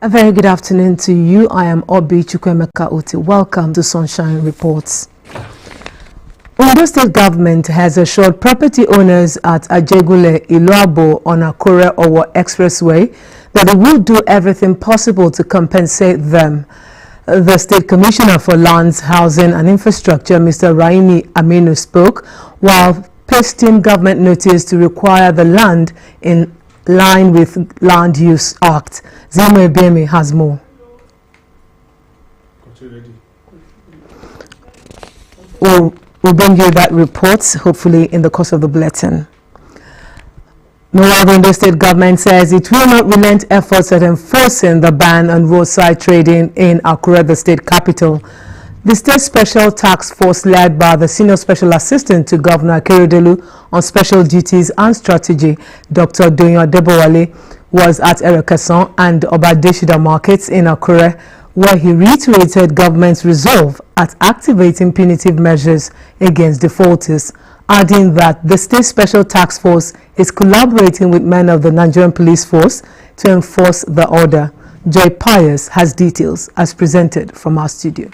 A very good afternoon to you. I am Obi Chukwemeka Oti. Welcome to Sunshine Reports. Ondo State Government has assured property owners at Ajegule, Iloabo on Akure Owo Expressway that they will do everything possible to compensate them. The State Commissioner for Lands, Housing and Infrastructure, Mr. Raimi Aminu, spoke while pasting government notice to require the land in line with Land Use Act. Zimwe Bemi has more. We'll bring you that report, hopefully, in the course of the bulletin. Meanwhile, the Ondo State Government says it will not relent efforts at enforcing the ban on roadside trading in Akure, the state capital. The State Special Task Force, led by the Senior Special Assistant to Governor Akeredolu on Special Duties and Strategy, Dr. Donyo Debowale, was at Erekeson and Obadeshida markets in Akure, where he reiterated government's resolve at activating punitive measures against defaulters, adding that the State Special Task Force is collaborating with men of the Nigerian Police Force to enforce the order. Joy Pius has details as presented from our studio.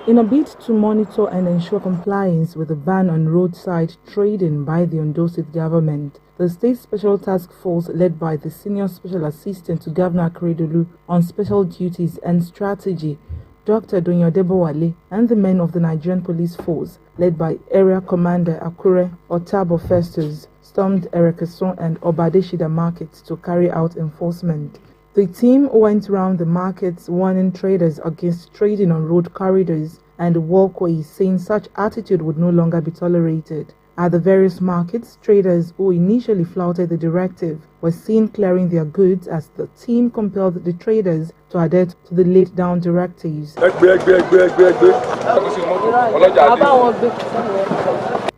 In a bid to monitor and ensure compliance with the ban on roadside trading by the Ondo State Government, the State Special Task Force, led by the Senior Special Assistant to Governor Akeredolu on Special Duties and Strategy, Dr. Donyo Debowale, and the men of the Nigerian Police Force, led by Area Commander Akure Otabo Festus, stormed Erekeson and Obadeshida markets to carry out enforcement. The team went around the markets warning traders against trading on road corridors and walkways, saying such attitude would no longer be tolerated. At the various markets, traders who initially flouted the directive were seen clearing their goods as the team compelled the traders to adhere to the laid down directives.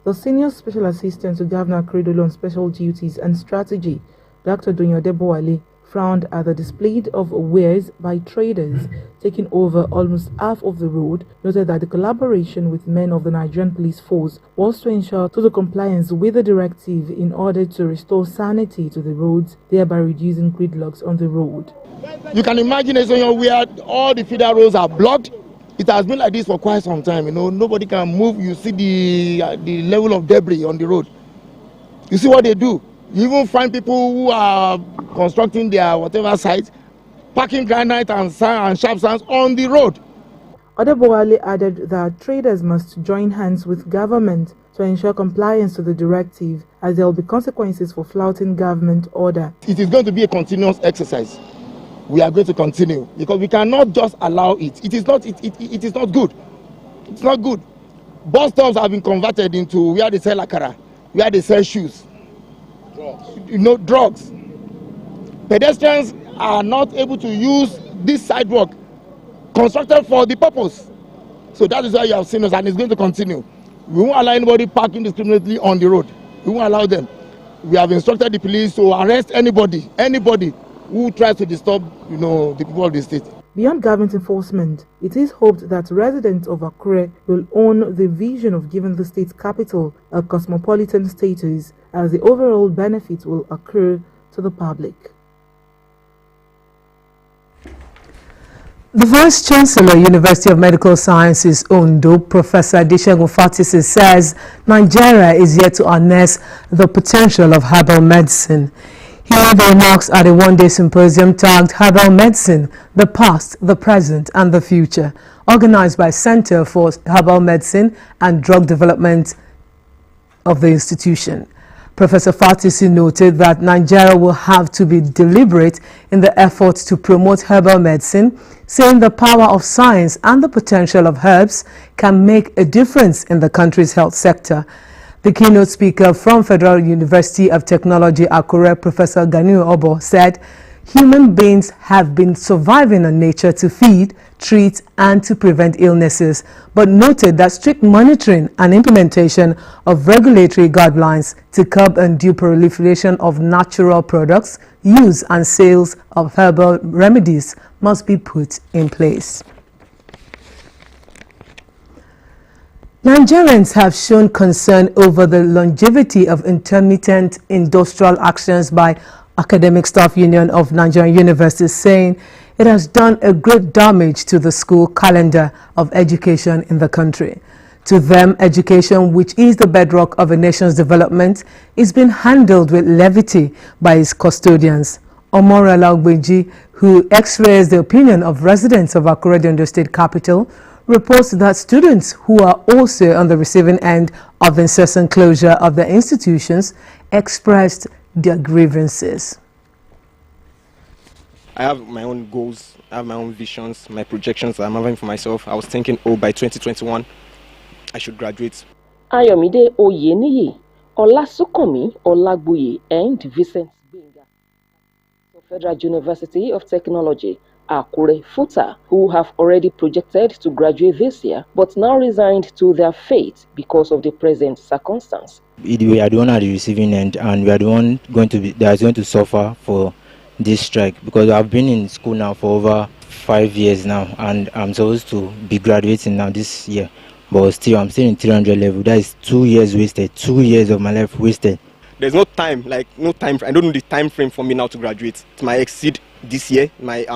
The Senior Special Assistant to Governor Akeredolu on Special Duties and Strategy, Dr. Donyo Debowale, frowned at the display of wares by traders taking over almost half of the road, noted that the collaboration with men of the Nigerian Police Force was to ensure total compliance with the directive in order to restore sanity to the roads, thereby reducing gridlocks on the road. You can imagine a scenario where all the feeder roads are blocked. It has been like this for quite some time. Nobody can move. You see the level of debris on the road. You see what they do. You even find people who are constructing their whatever site, parking granite and sharp sands on the road. Odebowale added that traders must join hands with government to ensure compliance to the directive, as there will be consequences for flouting government order. It is going to be a continuous exercise. We are going to continue because we cannot just allow it. It is not good. It's not good. Bus stops have been converted into where they sell akara, where they sell shoes. Drugs. Pedestrians are not able to use this sidewalk constructed for the purpose. So that is why you have seen us, and it's going to continue. We won't allow anybody parking indiscriminately on the road. We won't allow them. We have instructed the police to arrest anybody who tries to disturb, the people of the state. Beyond government enforcement, it is hoped that residents of Akure will own the vision of giving the state's capital a cosmopolitan status, as the overall benefit will accrue to the public. The Vice Chancellor, University of Medical Sciences, Ondo, Professor Adesegun Fatisi, says Nigeria is yet to harness the potential of herbal medicine. He made the remarks at a one-day symposium tagged Herbal Medicine, the Past, the Present and the Future, organized by Center for Herbal Medicine and Drug Development of the institution. Professor Fatisi noted that Nigeria will have to be deliberate in the efforts to promote herbal medicine, saying the power of science and the potential of herbs can make a difference in the country's health sector. The keynote speaker from Federal University of Technology, Akure, Professor Ganiu Obo, said human beings have been surviving on nature to feed, treat, and to prevent illnesses, but noted that strict monitoring and implementation of regulatory guidelines to curb undue proliferation of natural products, use and sales of herbal remedies must be put in place. Nigerians have shown concern over the longevity of intermittent industrial actions by Academic Staff Union of Nigerian Universities saying it has done a great damage to the school calendar of education in the country. To them, education, which is the bedrock of a nation's development, is being handled with levity by its custodians. Omora Laugbeji, who expressed the opinion of residents of Akure, Ondo State capital, reports that students who are also on the receiving end of the incessant closure of their institutions expressed their grievances. I have my own goals, I have my own visions, my projections that I'm having for myself. I was thinking, oh, by 2021, I should graduate. Ayomide Oyeniyi, Olasukomi Olagbuye, and Vincent Benga of Federal University of Technology, Akure FUTA, who have already projected to graduate this year, but now resigned to their fate because of the present circumstance. We are the one at the receiving end, and we are the one going to suffer for this strike, because I've been in school now for over 5 years now, and I'm supposed to be graduating now this year, but still I'm still in 300 level. That is 2 years wasted, 2 years of my life wasted. There's no time, I don't know the time frame for me now to graduate. It might exceed this year, might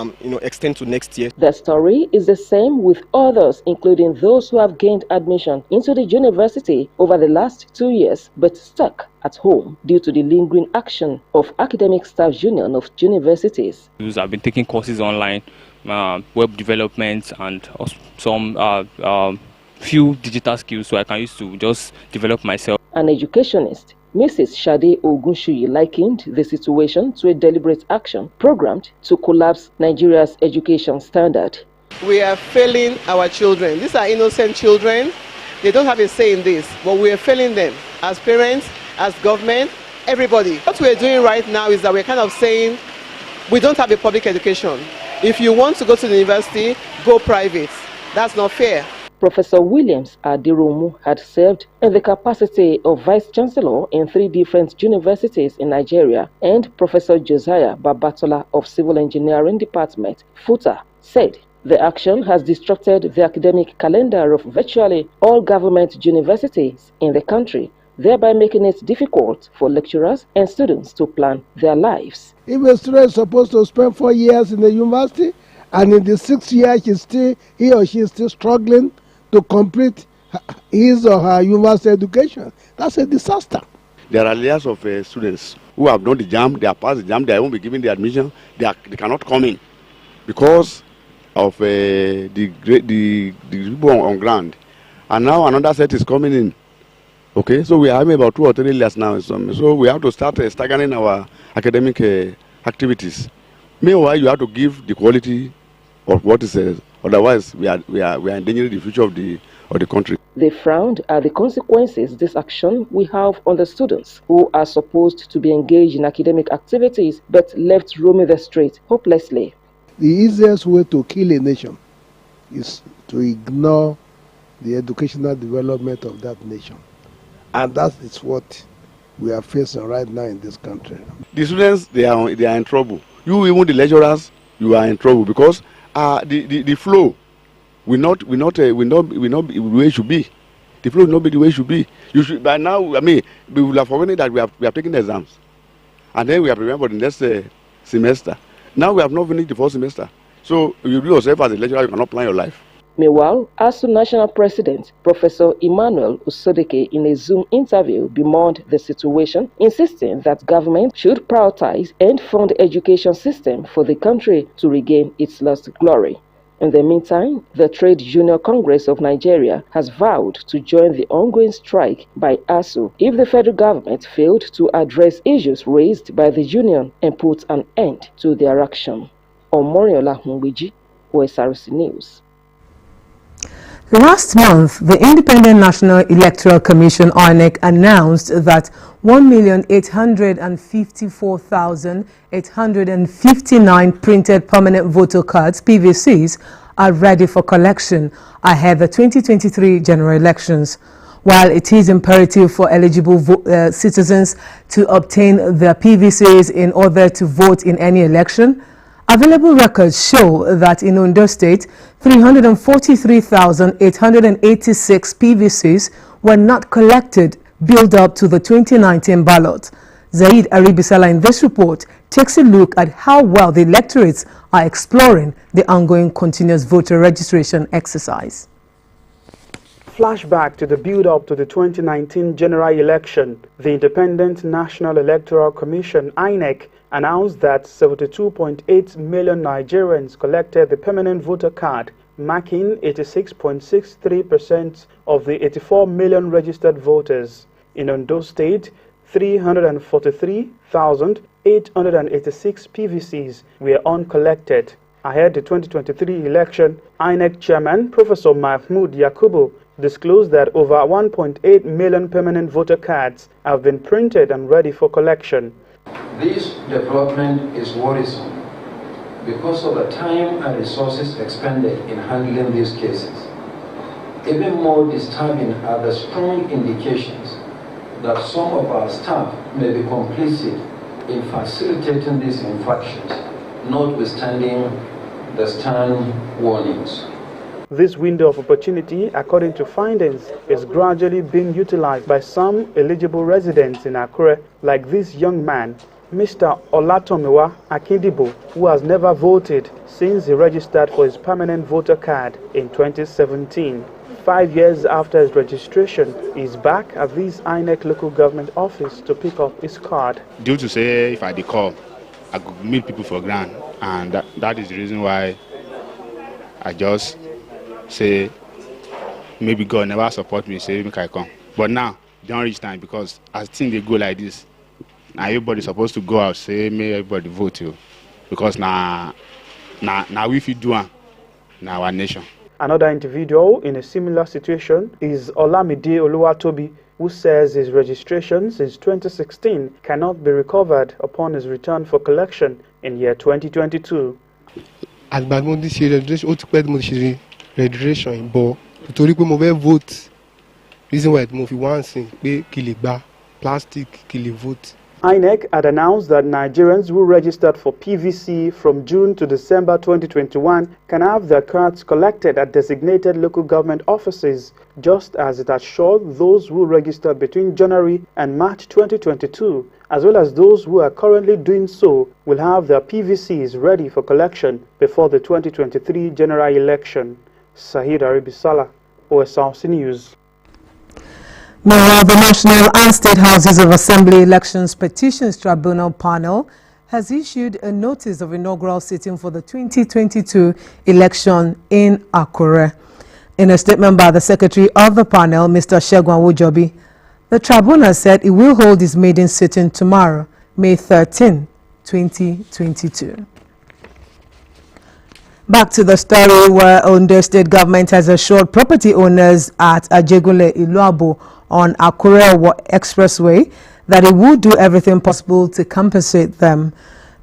extend to next year. The story is the same with others, including those who have gained admission into the university over the last 2 years, but stuck at home due to the lingering action of Academic Staff Union of Universities. I've been taking courses online, web development, and some few digital skills, so I can use to just develop myself. An educationist, Mrs. Shade Ogunshuyi, likened the situation to a deliberate action programmed to collapse Nigeria's education standard. We are failing our children. These are innocent children. They don't have a say in this, but we are failing them as parents, as government, everybody. What we're doing right now is that we're kind of saying we don't have a public education. If you want to go to the university, go private. That's not fair. Professor Williams Adiromu had served in the capacity of Vice-Chancellor in 3 different universities in Nigeria, and Professor Josiah Babatola of Civil Engineering Department, FUTA, said the action has disrupted the academic calendar of virtually all government universities in the country, thereby making it difficult for lecturers and students to plan their lives. If a student is supposed to spend 4 years in the university, and in the 6th year he or she is still struggling to complete his or her university education, that's a disaster. There are layers of students who have done the JAM, they have passed the JAM, they won't be given the admission, they cannot come in because of the people on ground. And now another set is coming in. Okay, so we are having about 2 or 3 layers now. So we have to start staggering our academic activities. Meanwhile, you have to give the quality of what is said. Otherwise, we are endangering the future of the country. They frowned at the consequences this action will have on the students who are supposed to be engaged in academic activities but left roaming the street hopelessly. The easiest way to kill a nation is to ignore the educational development of that nation. And that is what we are facing right now in this country. The students, they are in trouble. You, even the lecturers, you are in trouble because the flow will not be the way it should be. The flow will not be the way it should be. You should, by now, I mean, we will have forgotten that we have taken the exams, and then we are preparing for the next semester. Now we have not finished the 4th semester, so you do yourself as a lecturer, you cannot plan your life. Meanwhile, ASU National President Professor Emmanuel Usodeke, in a Zoom interview, bemoaned the situation, insisting that government should prioritize and fund the education system for the country to regain its lost glory. In the meantime, the Trade Union Congress of Nigeria has vowed to join the ongoing strike by ASU if the federal government failed to address issues raised by the union and put an end to their action. Omoriola Hunwiji, Osrc News. Last month, the Independent National Electoral Commission (INEC) announced that 1,854,859 printed permanent voter cards (PVCs) are ready for collection ahead of the 2023 general elections. While it is imperative for eligible citizens to obtain their PVCs in order to vote in any election, available records show that in Ondo State, 343,886 PVCs were not collected build up to the 2019 ballot. Zaid Aribisala in this report takes a look at how well the electorates are exploring the ongoing continuous voter registration exercise. Flashback to the build-up to the 2019 general election, the Independent National Electoral Commission (INEC) announced that 72.8 million Nigerians collected the permanent voter card, marking 86.63% of the 84 million registered voters. In Ondo State, 343,886 PVCs were uncollected. Ahead the 2023 election, INEC Chairman Professor Mahmoud Yakubu disclosed that over 1.8 million permanent voter cards have been printed and ready for collection. This development is worrisome because of the time and resources expended in handling these cases. Even more disturbing are the strong indications that some of our staff may be complicit in facilitating these infractions, notwithstanding the stern warnings. This window of opportunity, according to findings, is gradually being utilized by some eligible residents in Akure, like this young man, Mr. Olatomiwa Akindibo, who has never voted since he registered for his permanent voter card in 2017. 5 years after his registration, he is back at this INEC local government office to pick up his card. Due to say if I call, I could meet people for grant, and that is the reason why I just say maybe God never support me, say make I come. But now don't reach time because I think they go like this. Now everybody supposed to go out, say may everybody vote you, because now we fit do now our nation. Another individual in a similar situation is Olamide Oluwatobi, who says his registration since 2016 cannot be recovered upon his return for collection in year 2022. Registration, but to vote, reason why mo fi wan sin pe kí lè gba plastic kí lè vote. INEC had announced that Nigerians who registered for PVC from June to December 2021 can have their cards collected at designated local government offices, just as it assured those who registered between January and March 2022, as well as those who are currently doing so, will have their PVCs ready for collection before the 2023 general election. Sahid Aribisala, Osrc News. Meanwhile, the National and State Houses of Assembly Elections Petitions Tribunal panel has issued a notice of inaugural sitting for the 2022 election in Akure. In a statement by the secretary of the panel, Mr. Shegun Wojobi, the tribunal said it will hold its maiden sitting tomorrow, May 13, 2022. Back to the story where Ondo State government has assured property owners at Ajegunle Iluabo on Akure Expressway that it would do everything possible to compensate them.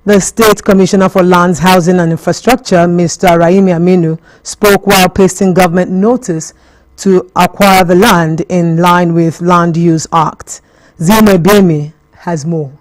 The State Commissioner for Lands, Housing and Infrastructure, Mr. Raimi Aminu, spoke while pasting government notice to acquire the land in line with Land Use Act. Zime Bemi has more.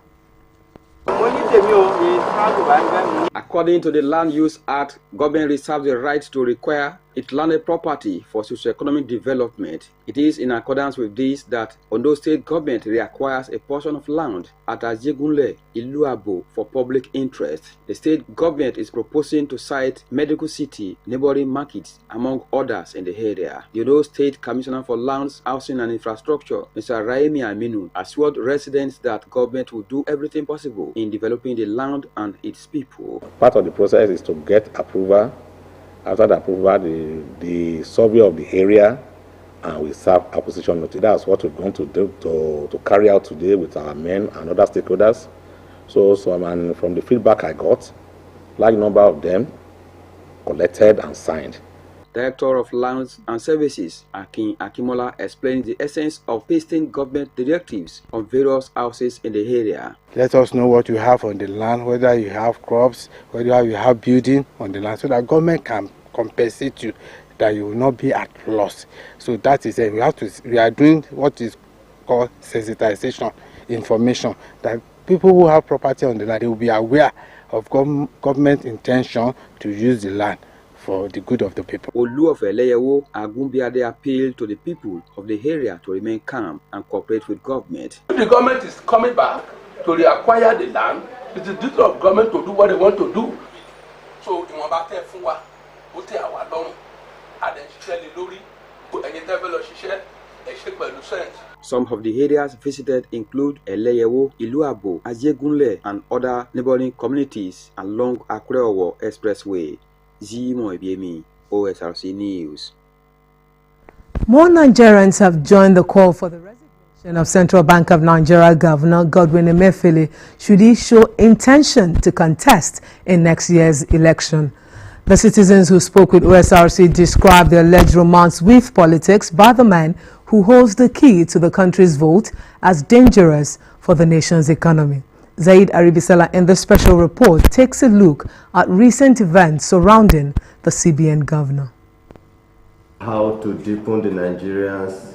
According to the Land Use Act, government reserves the right to require its landed property for socio-economic development. It is in accordance with this that Ondo State government reacquires a portion of land at Ajegunle Iluabo for public interest. The state government is proposing to site Medical City, neighboring markets, among others in the area. The Ondo State Commissioner for Lands, Housing and Infrastructure, Mr. Raimi Aminu, assured residents that government will do everything possible in developing the land and its people. Part of the process is to get approval. After the approval, the survey of the area, and we serve acquisition notice. That's what we're going to do to carry out today with our men and other stakeholders. So from the feedback I got, large number of them collected and signed. Director of Lands and Services, Akin Akimola, explains the essence of pasting government directives on various houses in the area. Let us know what you have on the land, whether you have crops, whether you have building on the land, so that government can compensate you, that you will not be at loss. So that is it. We are doing what is called sensitization information, that people who have property on the land, they will be aware of government intention to use the land for the good of the people. Olu of Eleyewo Agumbiade appealed to the people of the area to remain calm and cooperate with government. If the government is coming back to reacquire the land. It's the duty of government to do what they want to do. So ìwọ̀nba tẹ́ fún wa ó tẹ́ àwa lọ́rùn àdẹ̀ṣiṣẹ́ lé lórí ẹ̀yin tẹ́ fẹ́ lọ ṣiṣẹ́ ẹ̀ ṣe pẹ̀lú sense. Some of the areas visited include Eleyewo, Iluabo, Ajegunle, and other neighboring communities along Akure-Owo Expressway. Zimo Ebiemi, OSRC News. More Nigerians have joined the call for the resignation of Central Bank of Nigeria Governor Godwin Emefiele should he show intention to contest in next year's election. The citizens who spoke with OSRC described the alleged romance with politics by the man who holds the key to the country's vote as dangerous for the nation's economy. Zaid Aribisala in the special report takes a look at recent events surrounding the CBN governor. How to deepen the Nigerians'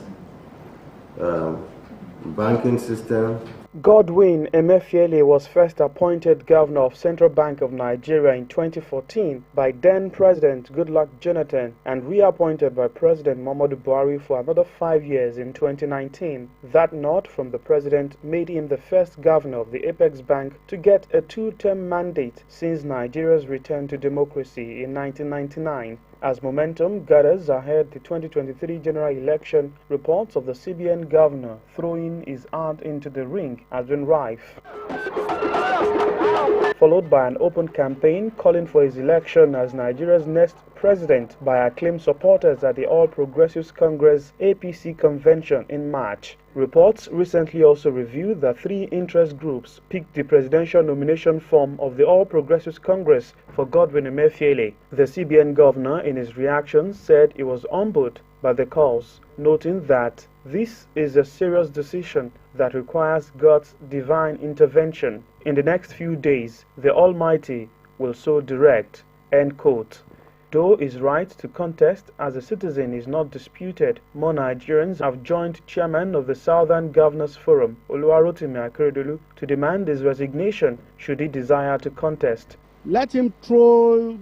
banking system. Godwin Emefiele was first appointed governor of Central Bank of Nigeria in 2014 by then-President Goodluck Jonathan and reappointed by President Muhammadu Buhari for another 5 years in 2019. That nod from the president made him the first governor of the Apex Bank to get a two-term mandate since Nigeria's return to democracy in 1999. As momentum gathers ahead the 2023 general election, reports of the CBN governor throwing his heart into the ring has been rife, followed by an open campaign calling for his election as Nigeria's next president by acclaimed supporters at the All Progressives Congress APC convention in March. Reports recently also revealed that 3 interest groups picked the presidential nomination form of the All Progressives Congress for Godwin Emefiele. The CBN governor, in his reaction, said he was humbled by the calls, noting that this is a serious decision that requires God's divine intervention. In the next few days, the Almighty will so direct, end quote. Though his right to contest as a citizen is not disputed, more Nigerians have joined chairman of the Southern Governors Forum, Oluwarotimi Akeredolu, to demand his resignation should he desire to contest. Let him throw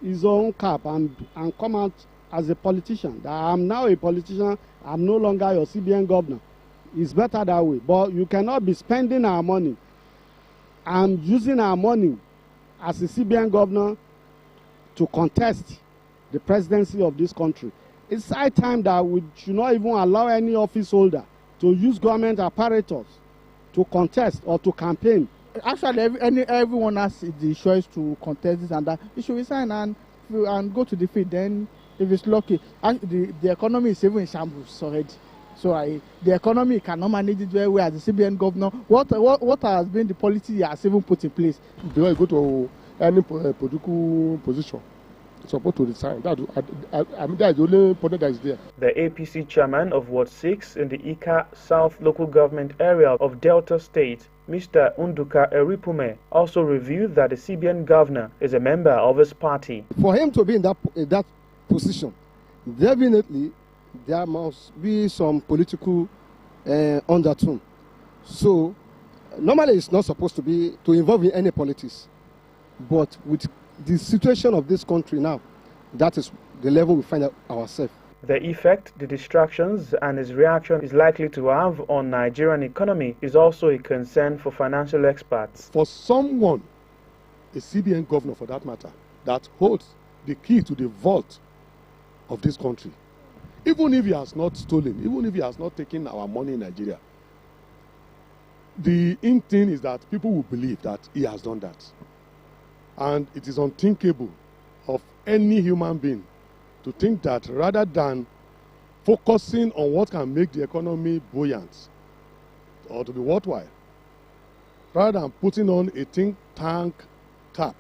his own cap and come out as a politician. That I'm now a politician, I'm no longer your CBN governor. It's better that way. But you cannot be spending our money and using our money as a CBN governor to contest the presidency of this country. It's high time that we should not even allow any office holder to use government apparatus to contest or to campaign. Actually, everyone has the choice to contest this and that. You should resign and go to the field. Then, if it's lucky, the economy is even in shambles already. So the economy cannot manage it very well as the CBN governor. What has been the policy he has even put in place? Before you go to any political position, supposed to resign. I mean, that is the only point that is there. The APC chairman of Ward 6 in the Ika South local government area of Delta State, Mr. Unduka Eripume, also revealed that the CBN governor is a member of his party. For him to be in that position, definitely there must be some political undertone. So normally it's not supposed to involve in any politics. But with the situation of this country now, that is the level we find ourselves. The effect, the distractions, and his reaction is likely to have on Nigerian economy is also a concern for financial experts. For someone, a CBN governor for that matter, that holds the key to the vault of this country, even if he has not stolen, even if he has not taken our money in Nigeria, the in thing is that people will believe that he has done that. And it is unthinkable of any human being to think that rather than focusing on what can make the economy buoyant or to be worthwhile, rather than putting on a think tank cap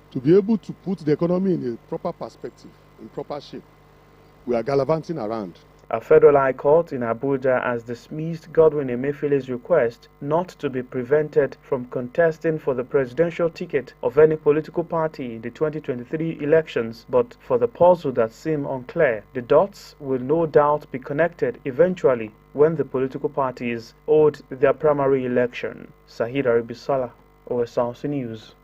to be able to put the economy in a proper perspective, in proper shape, we are gallivanting around. A federal high court in Abuja has dismissed Godwin Emefiele's request not to be prevented from contesting for the presidential ticket of any political party in the 2023 elections, but for the puzzle that seem unclear. The dots will no doubt be connected eventually when the political parties hold their primary election. Sahid Aribisala, OSRC News.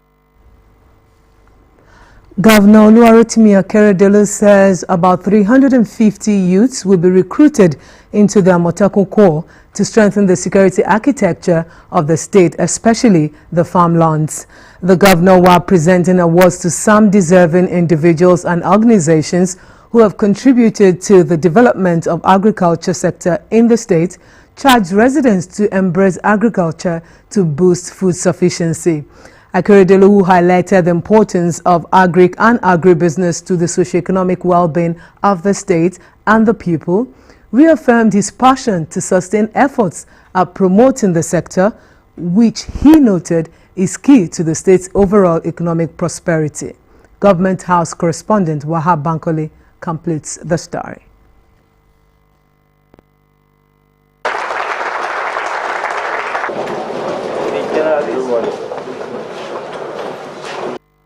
Governor Oluwarotimi Akeredolu says about 350 youths will be recruited into the Amotekun Corps to strengthen the security architecture of the state, especially the farmlands. The governor, while presenting awards to some deserving individuals and organizations who have contributed to the development of agriculture sector in the state, charged residents to embrace agriculture to boost food sufficiency. Akeredolu, who highlighted the importance of agric and agribusiness to the socioeconomic well-being of the state and the people, reaffirmed his passion to sustain efforts at promoting the sector, which he noted is key to the state's overall economic prosperity. Government House correspondent Wahab Bankole completes the story.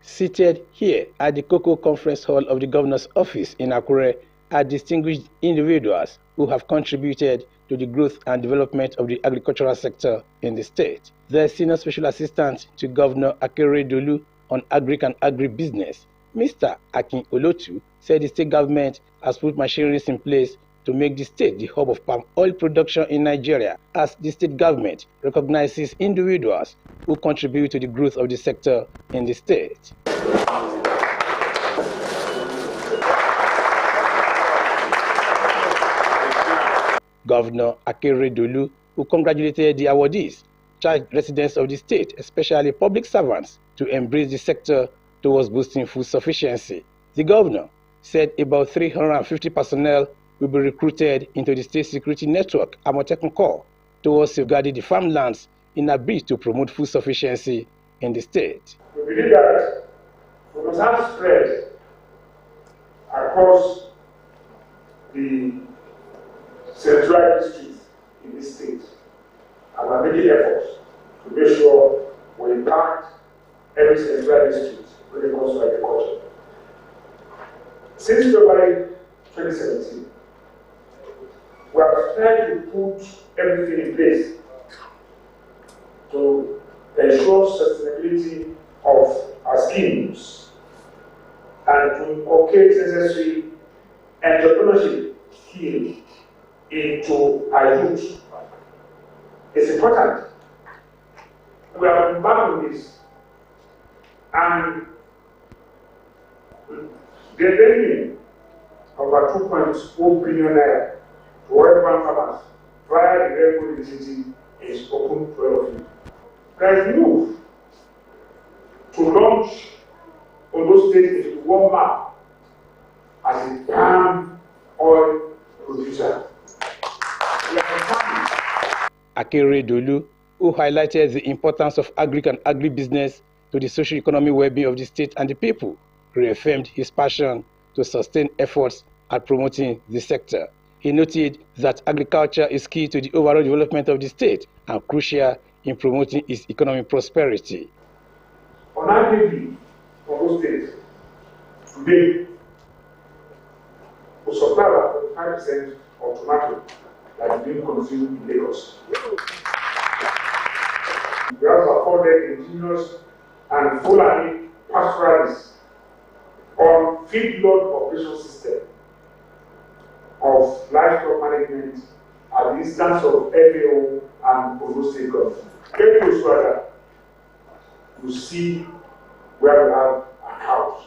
Seated here at the Cocoa Conference Hall of the Governor's Office in Akure are distinguished individuals who have contributed to the growth and development of the agricultural sector in the state. The Senior Special Assistant to Governor Akeredolu on Agric and Agribusiness, Mr. Akin Olotu, said the state government has put machineries in place to make the state the hub of palm oil production in Nigeria, as the state government recognizes individuals who contribute to the growth of the sector in the state. Governor Akeredolu, who congratulated the awardees, charged residents of the state, especially public servants, to embrace the sector towards boosting food sufficiency. The governor said about 350 personnel will be recruited into the state security network, Amotekun Corps, towards safeguarding the farmlands in a bid to promote food sufficiency in the state. We believe that we must have spread across the central districts in this state, and we are making efforts to make sure we impact every central district when it comes to agriculture. Since February 2017, we have tried to put everything in place to ensure sustainability of our schemes and to inculcate necessary entrepreneurship skills into our youth. It's important. We have embarked on this, and the lending of about 2.4 billion naira to oil palm farmers via the rainbow initiative is open to all of you. There is a move to launch Ondo State into one map as a palm oil producer. Akeredolu, who highlighted the importance of agric and agribusiness to the socio-economic well-being of the state and the people, reaffirmed his passion to sustain efforts at promoting the sector. He noted that agriculture is key to the overall development of the state and crucial in promoting its economic prosperity. On agri for those states, today, we supply about 5% of tomato that is being consumed in Lagos. We have afforded indigenous and Fulani pastoralists on feedlot operation system of livestock management at the instance of FAO and Ondo State government. Very close further, you see where we have a house.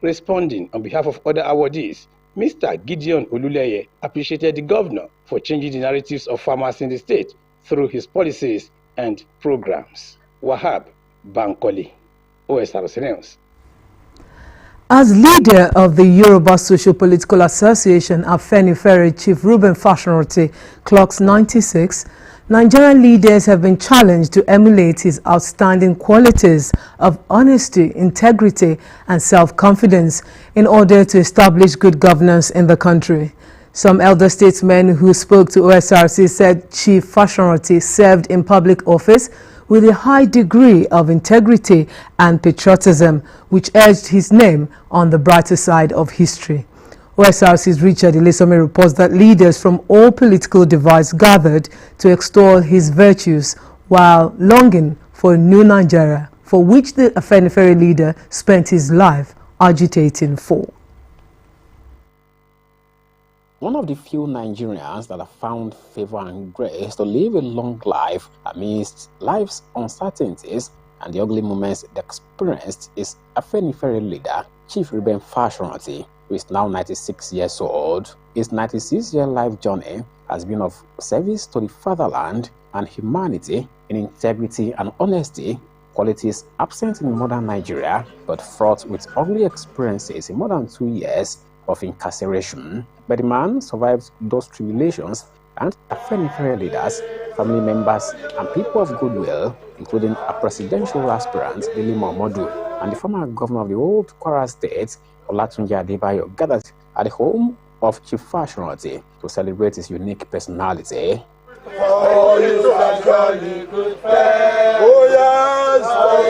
Responding on behalf of other awardees, Mr. Gideon Oluleye appreciated the governor for changing the narratives of farmers in the state through his policies and programs. Wahab Bankole, Osrc News. As leader of the Yoruba Socio-Political Association, Afenifere, Chief Reuben Fashoranti clocks 96, Nigerian leaders have been challenged to emulate his outstanding qualities of honesty, integrity, and self-confidence in order to establish good governance in the country. Some elder statesmen who spoke to Osrc said Chief Fashoranti served in public office with a high degree of integrity and patriotism, which edged his name on the brighter side of history. Osrc's Richard Ilesome reports that leaders from all political divides gathered to extol his virtues while longing for a new Nigeria, for which the Afenifere leader spent his life agitating for. One of the few Nigerians that have found favor and grace to live a long life amidst life's uncertainties and the ugly moments they experienced is Afenifere leader Chief Reuben Fashoranti, who is now 96 years old. His 96-year life journey has been of service to the fatherland and humanity in integrity and honesty, qualities absent in modern Nigeria but fraught with ugly experiences in more than 2 years of incarceration. But the man survived those tribulations, and Afenifere leaders, family members, and people of goodwill, including a presidential aspirant, Dele Momodu, and the former governor of the old Kwara State, Olatunji Adebayo, gathered at the home of Chief Fashoranti to celebrate his unique personality. Oh, it's a jolly good fair. Oh, yes, oh,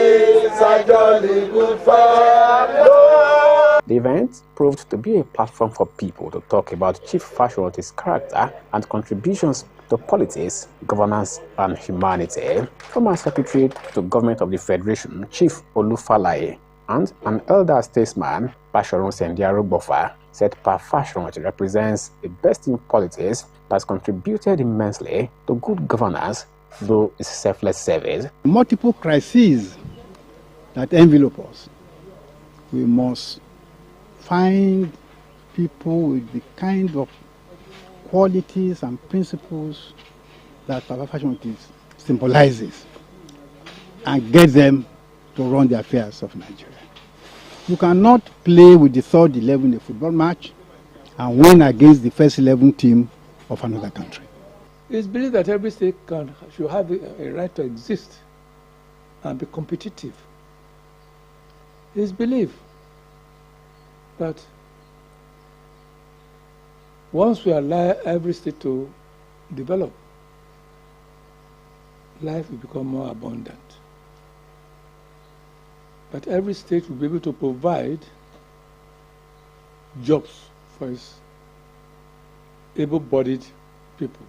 it's a jolly good fair. The event proved to be a platform for people to talk about Chief Fashoranti's character and contributions to politics, governance, and humanity. Former Secretary to Government of the Federation, Chief Olufalaye, and an elder statesman, Basharun Sendiaru-Bofa, said Pa Fashoranti represents the best in politics that has contributed immensely to good governance through his selfless service. Multiple crises that envelop us. We must find people with the kind of qualities and principles that Papa Fashoranti symbolizes and get them to run the affairs of Nigeria. You cannot play with the third 11 in a football match and win against the first 11 team of another country. It's believed that every state should have a right to exist and be competitive. It's believed that once we allow every state to develop, life will become more abundant. That every state will be able to provide jobs for its able-bodied people.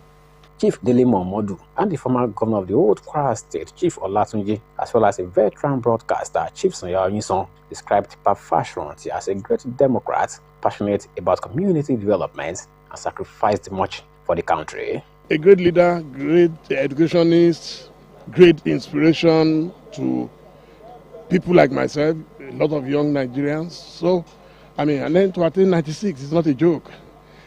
Chief Dele Momodu and the former governor of the old Kwara State, Chief Olatunji, as well as a veteran broadcaster, Chief Sanya Onyison, described Pa Fashoranti as a great Democrat, passionate about community development, and sacrificed much for the country. A great leader, great educationist, great inspiration to people like myself, a lot of young Nigerians. So, and then to attain 96 is not a joke.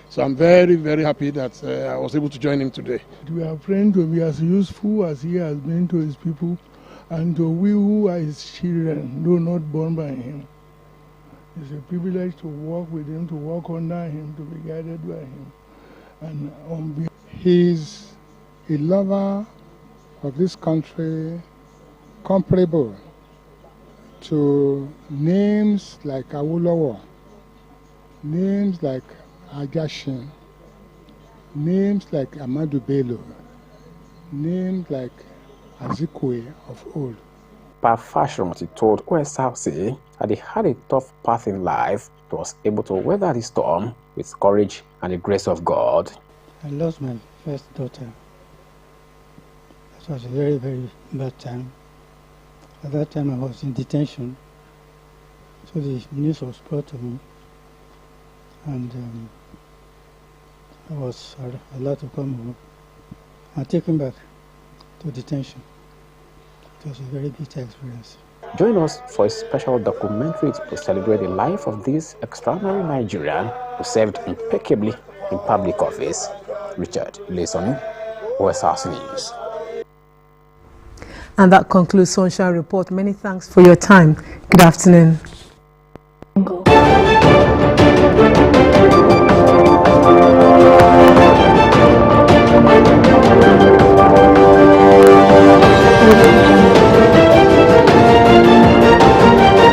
So I'm very, very happy that I was able to join him today. We are praying to be as useful as he has been to his people, and to we who are his children, though not born by him. It's a privilege to work with him, to work under him, to be guided by him. And he's a lover of this country, comparable to names like Awolowo, names like Agashin, names like Amadu Bello, names like Azikwe of old. Pa Fashoranti told Osrc that he had a tough path in life but was able to weather the storm with courage and the grace of God. I lost my first daughter. That was a very, very bad time. At that time I was in detention, so the news was brought to me, and I was allowed to come home and taken back to detention. It was a very bitter experience. Join us for a special documentary to celebrate the life of this extraordinary Nigerian who served impeccably in public office. Richard Lesoni, Osrc News. And that concludes Sunshine Report. Many thanks for your time. Good afternoon.